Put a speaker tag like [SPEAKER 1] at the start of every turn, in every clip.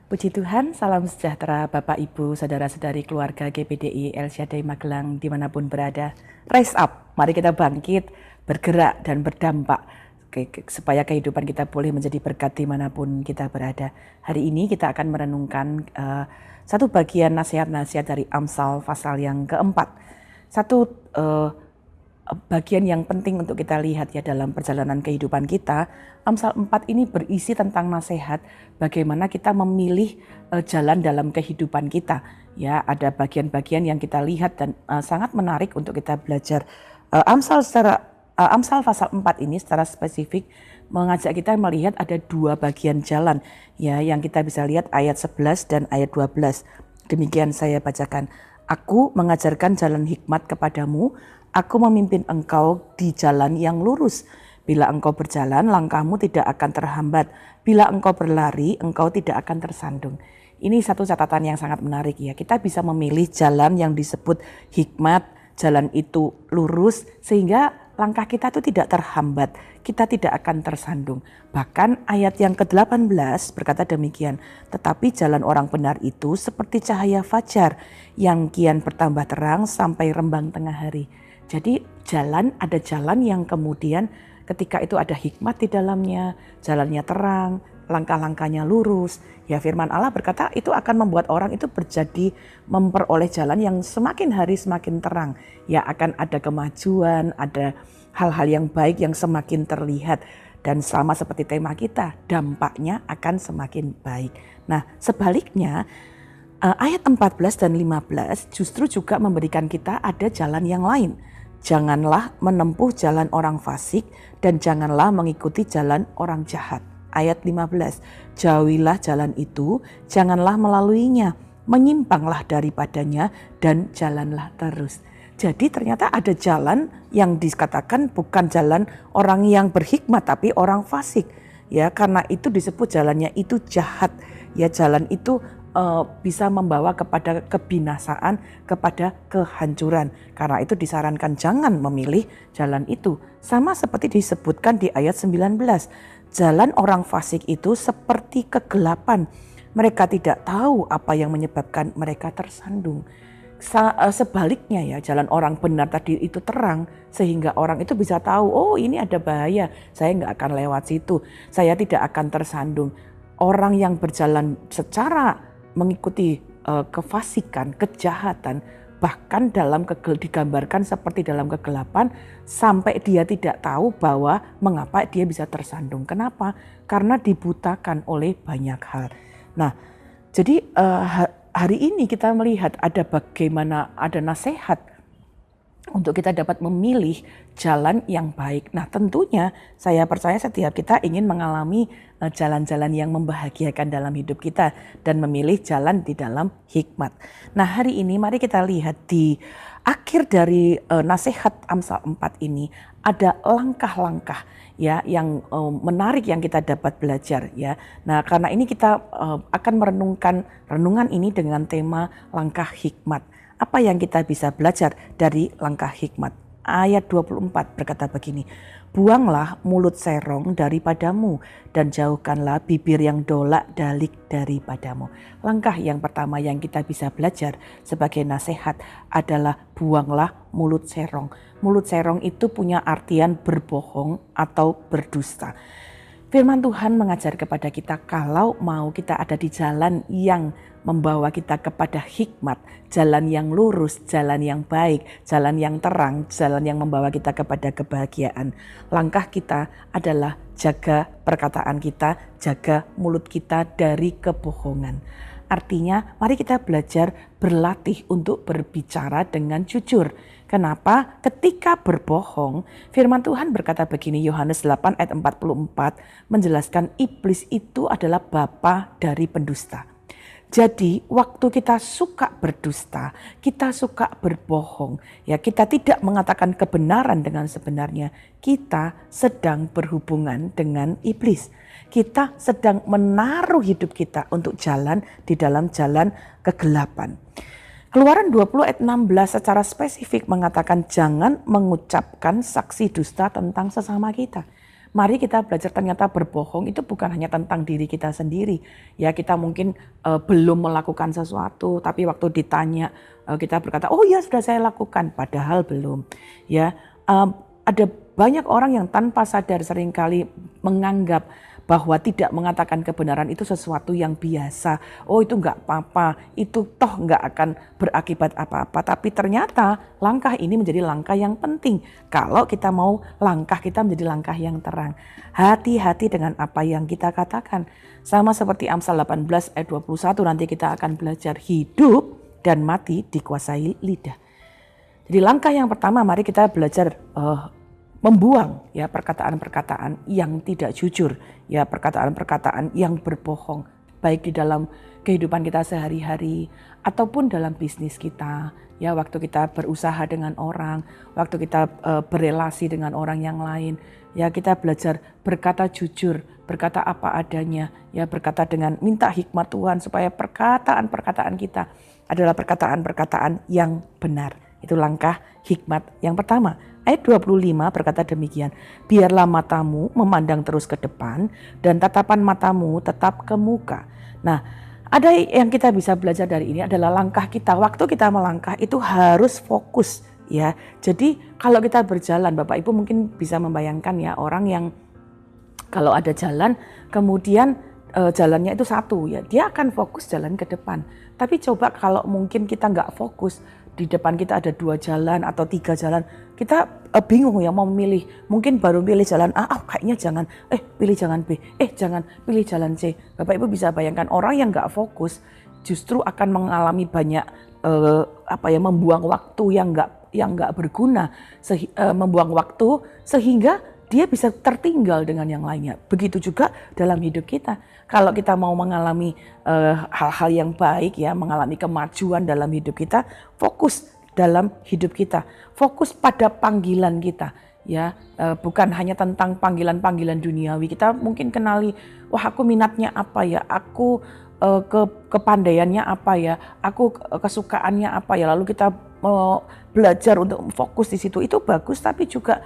[SPEAKER 1] Puji Tuhan, salam sejahtera Bapak Ibu, Saudara-saudari keluarga GPDI El Shaddai Magelang dimanapun berada. Rise up, mari kita bangkit, bergerak dan berdampak supaya kehidupan kita boleh menjadi berkat dimanapun kita berada. Hari ini kita akan merenungkan satu bagian nasihat-nasihat dari Amsal pasal yang keempat. Satu bagian yang penting untuk kita lihat ya dalam perjalanan kehidupan kita. Amsal 4 ini berisi tentang nasihat bagaimana kita memilih jalan dalam kehidupan kita. Ya, ada bagian-bagian yang kita lihat dan sangat menarik untuk kita belajar. Amsal pasal 4 ini secara spesifik mengajak kita melihat ada dua bagian jalan ya yang kita bisa lihat ayat 11 dan ayat 12. Demikian saya bacakan. Aku mengajarkan jalan hikmat kepadamu, aku memimpin engkau di jalan yang lurus. Bila engkau berjalan, langkahmu tidak akan terhambat. Bila engkau berlari, engkau tidak akan tersandung. Ini satu catatan yang sangat menarik ya. Kita bisa memilih jalan yang disebut hikmat, jalan itu lurus sehingga langkah kita itu tidak terhambat. Kita tidak akan tersandung. Bahkan ayat yang ke-18 berkata demikian. Tetapi jalan orang benar itu seperti cahaya fajar yang kian bertambah terang sampai rembang tengah hari. Jadi ada jalan yang kemudian ketika itu ada hikmat di dalamnya, jalannya terang, langkah-langkahnya lurus. Ya firman Allah berkata itu akan membuat orang itu memperoleh jalan yang semakin hari semakin terang. Ya akan ada kemajuan, ada hal-hal yang baik yang semakin terlihat. Dan sama seperti tema kita, dampaknya akan semakin baik. Nah sebaliknya ayat 14 dan 15 justru juga memberikan kita ada jalan yang lain. Janganlah menempuh jalan orang fasik dan janganlah mengikuti jalan orang jahat. Ayat 15, jauhilah jalan itu, janganlah melaluinya, menyimpanglah daripadanya dan jalanlah terus. Jadi ternyata ada jalan yang dikatakan bukan jalan orang yang berhikmat tapi orang fasik. Ya, karena itu disebut jalannya itu jahat. Ya, jalan itu bisa membawa kepada kebinasaan, kepada kehancuran. Karena itu disarankan jangan memilih jalan itu. Sama seperti disebutkan di ayat 19. Jalan orang fasik itu seperti kegelapan. Mereka tidak tahu apa yang menyebabkan mereka tersandung. Sebaliknya ya, jalan orang benar tadi itu terang sehingga orang itu bisa tahu, oh ini ada bahaya, saya nggak akan lewat situ, saya tidak akan tersandung. Orang yang berjalan secara mengikuti kefasikan, kejahatan, bahkan digambarkan seperti dalam kegelapan sampai dia tidak tahu bahwa mengapa dia bisa tersandung. Kenapa? Karena dibutakan oleh banyak hal. Nah, jadi hari ini kita melihat bagaimana ada nasihat untuk kita dapat memilih jalan yang baik. Nah tentunya saya percaya setiap kita ingin mengalami jalan-jalan yang membahagiakan dalam hidup kita dan memilih jalan di dalam hikmat. Nah hari ini mari kita lihat di akhir dari nasihat Amsal 4 ini ada langkah-langkah ya yang menarik yang kita dapat belajar ya. Nah karena ini kita akan merenungkan renungan ini dengan tema langkah hikmat. Apa yang kita bisa belajar dari langkah hikmat? Ayat 24 berkata begini, buanglah mulut serong daripadamu dan jauhkanlah bibir yang dolak-dalik daripadamu. Langkah yang pertama yang kita bisa belajar sebagai nasihat adalah buanglah mulut serong. Mulut serong itu punya artian berbohong atau berdusta. Firman Tuhan mengajar kepada kita kalau mau kita ada di jalan yang membawa kita kepada hikmat, jalan yang lurus, jalan yang baik, jalan yang terang, jalan yang membawa kita kepada kebahagiaan. Langkah kita adalah jaga perkataan kita, jaga mulut kita dari kebohongan. Artinya mari kita belajar berlatih untuk berbicara dengan jujur. Kenapa? Ketika berbohong, firman Tuhan berkata begini, Yohanes 8 ayat 44 menjelaskan iblis itu adalah bapa dari pendusta. Jadi waktu kita suka berdusta, kita suka berbohong, ya kita tidak mengatakan kebenaran dengan sebenarnya, kita sedang berhubungan dengan iblis. Kita sedang menaruh hidup kita untuk jalan di dalam jalan kegelapan. Keluaran 20 ayat 16 secara spesifik mengatakan jangan mengucapkan saksi dusta tentang sesama kita. Mari kita belajar ternyata berbohong itu bukan hanya tentang diri kita sendiri. Ya kita mungkin belum melakukan sesuatu, tapi waktu ditanya kita berkata, oh ya sudah saya lakukan, padahal belum. Ya ada banyak orang yang tanpa sadar seringkali menganggap bahwa tidak mengatakan kebenaran itu sesuatu yang biasa. Oh itu nggak apa-apa, itu toh nggak akan berakibat apa-apa. Tapi ternyata langkah ini menjadi langkah yang penting. Kalau kita mau langkah kita menjadi langkah yang terang. Hati-hati dengan apa yang kita katakan. Sama seperti Amsal 18 ayat 21 nanti kita akan belajar hidup dan mati dikuasai lidah. Jadi langkah yang pertama mari kita belajar membuang ya perkataan-perkataan yang tidak jujur, ya perkataan-perkataan yang berbohong, baik di dalam kehidupan kita sehari-hari ataupun dalam bisnis kita. Ya waktu kita berusaha dengan orang, waktu kita berelasi dengan orang yang lain, ya kita belajar berkata jujur, berkata apa adanya, ya berkata dengan minta hikmat Tuhan supaya perkataan-perkataan kita adalah perkataan-perkataan yang benar. Itu langkah hikmat yang pertama. Ayat 25 berkata demikian, biarlah matamu memandang terus ke depan dan tatapan matamu tetap ke muka. Nah, ada yang kita bisa belajar dari ini adalah langkah kita. Waktu kita melangkah itu harus fokus ya. Jadi kalau kita berjalan, Bapak Ibu mungkin bisa membayangkan ya orang yang kalau ada jalan kemudian jalannya itu satu ya, dia akan fokus jalan ke depan. Tapi coba kalau mungkin kita nggak fokus, di depan kita ada 2 jalan atau 3 jalan, kita bingung ya mau memilih. Mungkin baru pilih jalan A, kayaknya jangan, pilih jalan B, jangan pilih jalan C. Bapak Ibu bisa bayangkan orang yang nggak fokus justru akan mengalami banyak membuang waktu yang nggak berguna, membuang waktu sehingga dia bisa tertinggal dengan yang lainnya. Begitu juga dalam hidup kita. Kalau kita mau mengalami hal-hal yang baik ya, mengalami kemajuan dalam hidup kita, fokus dalam hidup kita. Fokus pada panggilan kita ya, bukan hanya tentang panggilan-panggilan duniawi. Kita mungkin kenali, wah aku minatnya apa ya, aku kepandaiannya apa ya, aku kesukaannya apa ya. Lalu kita belajar untuk fokus di situ. Itu bagus, tapi juga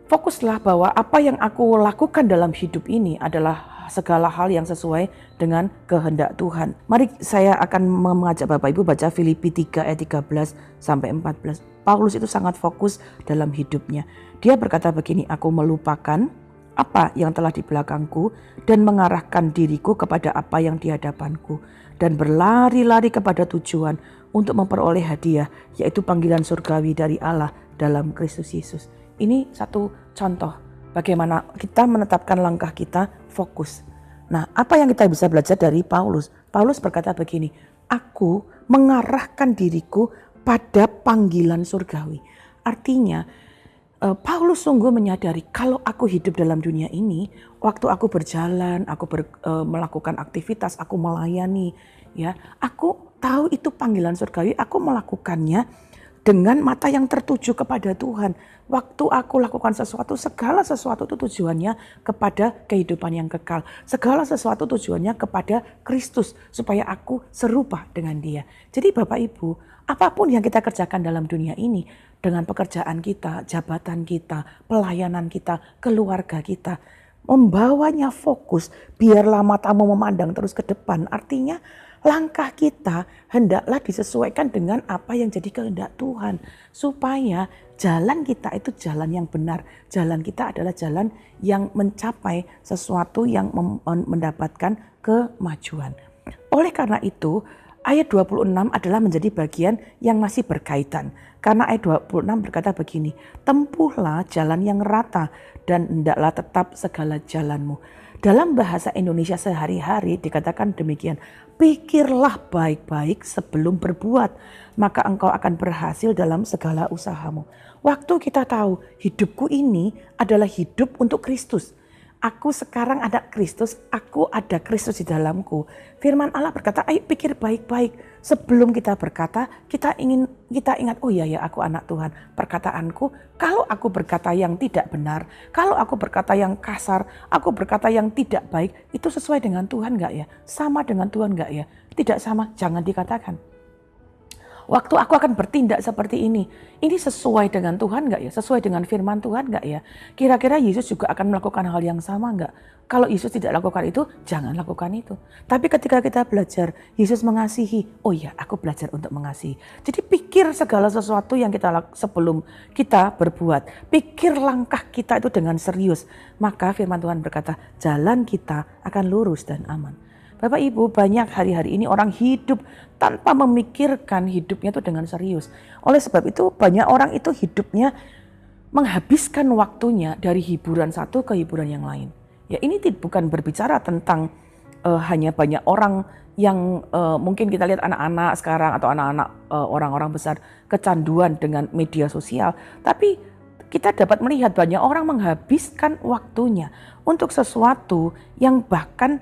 [SPEAKER 1] fokuslah bahwa apa yang aku lakukan dalam hidup ini adalah segala hal yang sesuai dengan kehendak Tuhan. Mari saya akan mengajak Bapak Ibu baca Filipi 3 ayat 13 sampai 14. Paulus itu sangat fokus dalam hidupnya. Dia berkata begini, aku melupakan apa yang telah di belakangku dan mengarahkan diriku kepada apa yang di hadapanku dan berlari-lari kepada tujuan untuk memperoleh hadiah, yaitu panggilan surgawi dari Allah dalam Kristus Yesus. Ini satu contoh bagaimana kita menetapkan langkah kita fokus. Nah, apa yang kita bisa belajar dari Paulus? Paulus berkata begini, aku mengarahkan diriku pada panggilan surgawi. Artinya, Paulus sungguh menyadari kalau aku hidup dalam dunia ini, waktu aku berjalan, aku melakukan aktivitas, aku melayani, ya, aku tahu itu panggilan surgawi, aku melakukannya dengan mata yang tertuju kepada Tuhan. Waktu aku lakukan sesuatu, segala sesuatu itu tujuannya kepada kehidupan yang kekal. Segala sesuatu tujuannya kepada Kristus, supaya aku serupa dengan Dia. Jadi Bapak Ibu, apapun yang kita kerjakan dalam dunia ini, dengan pekerjaan kita, jabatan kita, pelayanan kita, keluarga kita, membawanya fokus, biarlah matamu memandang terus ke depan. Artinya langkah kita hendaklah disesuaikan dengan apa yang jadi kehendak Tuhan. Supaya jalan kita itu jalan yang benar. Jalan kita adalah jalan yang mencapai sesuatu yang mendapatkan kemajuan. Oleh karena itu, ayat 26 adalah menjadi bagian yang masih berkaitan. Karena ayat 26 berkata begini, tempuhlah jalan yang rata dan hendaklah tetap segala jalanmu. Dalam bahasa Indonesia sehari-hari dikatakan demikian, pikirlah baik-baik sebelum berbuat, maka engkau akan berhasil dalam segala usahamu. Waktu kita tahu hidupku ini adalah hidup untuk Kristus. Aku sekarang ada Kristus, aku ada Kristus di dalamku. Firman Allah berkata, ayo pikir baik-baik. Sebelum kita berkata, kita ingat, oh iya ya aku anak Tuhan. Perkataanku, kalau aku berkata yang tidak benar, kalau aku berkata yang kasar, aku berkata yang tidak baik, itu sesuai dengan Tuhan gak ya? Sama dengan Tuhan gak ya? Tidak sama, jangan dikatakan. Waktu aku akan bertindak seperti ini sesuai dengan Tuhan nggak ya? Sesuai dengan firman Tuhan nggak ya? Kira-kira Yesus juga akan melakukan hal yang sama nggak? Kalau Yesus tidak lakukan itu, jangan lakukan itu. Tapi ketika kita belajar, Yesus mengasihi, oh ya aku belajar untuk mengasihi. Jadi pikir segala sesuatu yang sebelum kita berbuat. Pikir langkah kita itu dengan serius. Maka firman Tuhan berkata, jalan kita akan lurus dan aman. Bapak Ibu, banyak hari-hari ini orang hidup tanpa memikirkan hidupnya itu dengan serius. Oleh sebab itu banyak orang itu hidupnya menghabiskan waktunya dari hiburan satu ke hiburan yang lain. Ya ini bukan berbicara tentang hanya banyak orang yang mungkin kita lihat anak-anak sekarang atau anak-anak orang-orang besar kecanduan dengan media sosial. Tapi kita dapat melihat banyak orang menghabiskan waktunya untuk sesuatu yang bahkan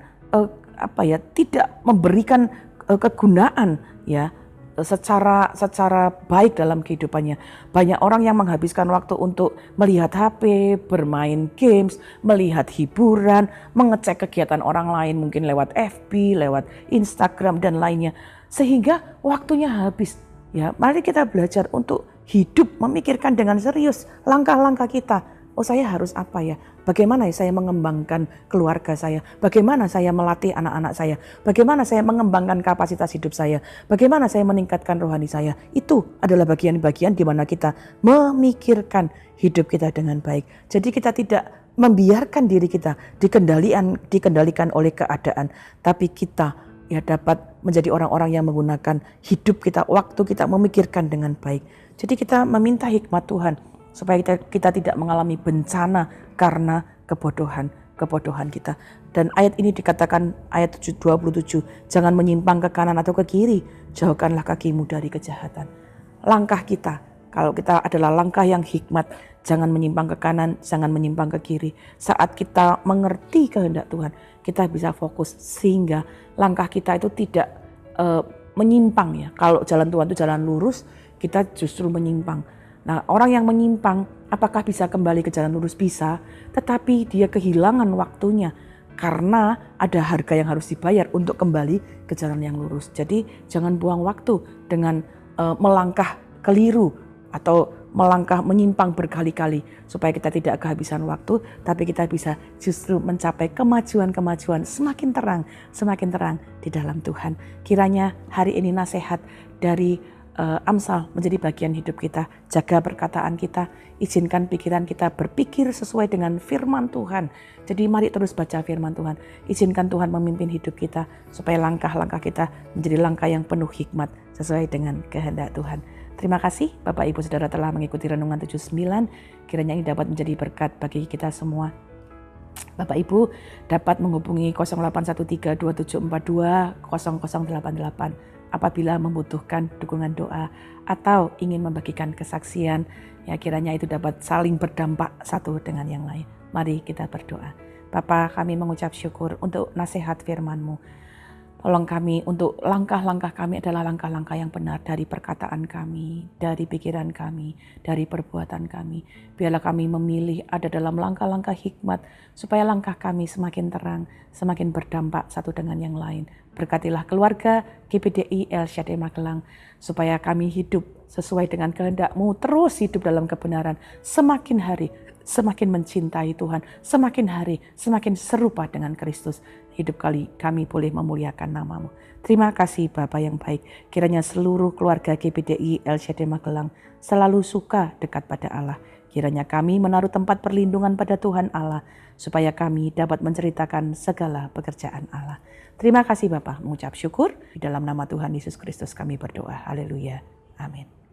[SPEAKER 1] tidak memberikan kegunaan ya secara baik dalam kehidupannya. Banyak orang yang menghabiskan waktu untuk melihat HP, bermain games, melihat hiburan, mengecek kegiatan orang lain mungkin lewat FB, lewat Instagram dan lainnya. Sehingga waktunya habis. Ya, mari kita belajar untuk hidup memikirkan dengan serius langkah-langkah kita. Oh, saya harus apa ya? Bagaimana saya mengembangkan keluarga saya? Bagaimana saya melatih anak-anak saya? Bagaimana saya mengembangkan kapasitas hidup saya? Bagaimana saya meningkatkan rohani saya? Itu adalah bagian-bagian di mana kita memikirkan hidup kita dengan baik. Jadi kita tidak membiarkan diri kita dikendalikan oleh keadaan, tapi kita ya dapat menjadi orang-orang yang menggunakan hidup kita, waktu kita memikirkan dengan baik. Jadi kita meminta hikmat Tuhan supaya kita tidak mengalami bencana karena kebodohan kita. Dan ayat ini dikatakan ayat 27, jangan menyimpang ke kanan atau ke kiri, jauhkanlah kakimu dari kejahatan. Langkah kita, kalau kita adalah langkah yang hikmat, jangan menyimpang ke kanan, jangan menyimpang ke kiri. Saat kita mengerti kehendak Tuhan, kita bisa fokus sehingga langkah kita itu tidak menyimpang ya. Kalau jalan Tuhan itu jalan lurus, kita justru menyimpang. Nah, orang yang menyimpang apakah bisa kembali ke jalan lurus? Bisa, tetapi dia kehilangan waktunya karena ada harga yang harus dibayar untuk kembali ke jalan yang lurus. Jadi jangan buang waktu dengan melangkah keliru atau melangkah menyimpang berkali-kali supaya kita tidak kehabisan waktu, tapi kita bisa justru mencapai kemajuan-kemajuan semakin terang di dalam Tuhan. Kiranya hari ini nasihat dari Amsal menjadi bagian hidup kita. Jaga perkataan kita, izinkan pikiran kita berpikir sesuai dengan firman Tuhan. Jadi mari terus baca firman Tuhan. Izinkan Tuhan memimpin hidup kita supaya langkah-langkah kita menjadi langkah yang penuh hikmat sesuai dengan kehendak Tuhan. Terima kasih Bapak Ibu Saudara telah mengikuti Renungan 79. Kiranya ini dapat menjadi berkat bagi kita semua. Bapak Ibu dapat menghubungi 081327420088 apabila membutuhkan dukungan doa atau ingin membagikan kesaksian. Ya kiranya itu dapat saling berdampak satu dengan yang lain. Mari kita berdoa. Bapa, kami mengucap syukur untuk nasihat firman-Mu. Tolong kami untuk langkah-langkah kami adalah langkah-langkah yang benar dari perkataan kami, dari pikiran kami, dari perbuatan kami. Biarlah kami memilih ada dalam langkah-langkah hikmat supaya langkah kami semakin terang, semakin berdampak satu dengan yang lain. Berkatilah keluarga GPDI El Shaddai Magelang supaya kami hidup sesuai dengan kehendak-Mu, terus hidup dalam kebenaran, semakin hari semakin mencintai Tuhan, semakin hari semakin serupa dengan Kristus. Hidup kami boleh memuliakan nama-Mu. Terima kasih Bapa yang baik. Kiranya seluruh keluarga GPDI El Shaddai Magelang selalu suka dekat pada Allah. Kiranya kami menaruh tempat perlindungan pada Tuhan Allah, supaya kami dapat menceritakan segala pekerjaan Allah. Terima kasih Bapa, mengucap syukur. Di dalam nama Tuhan Yesus Kristus kami berdoa. Haleluya. Amin.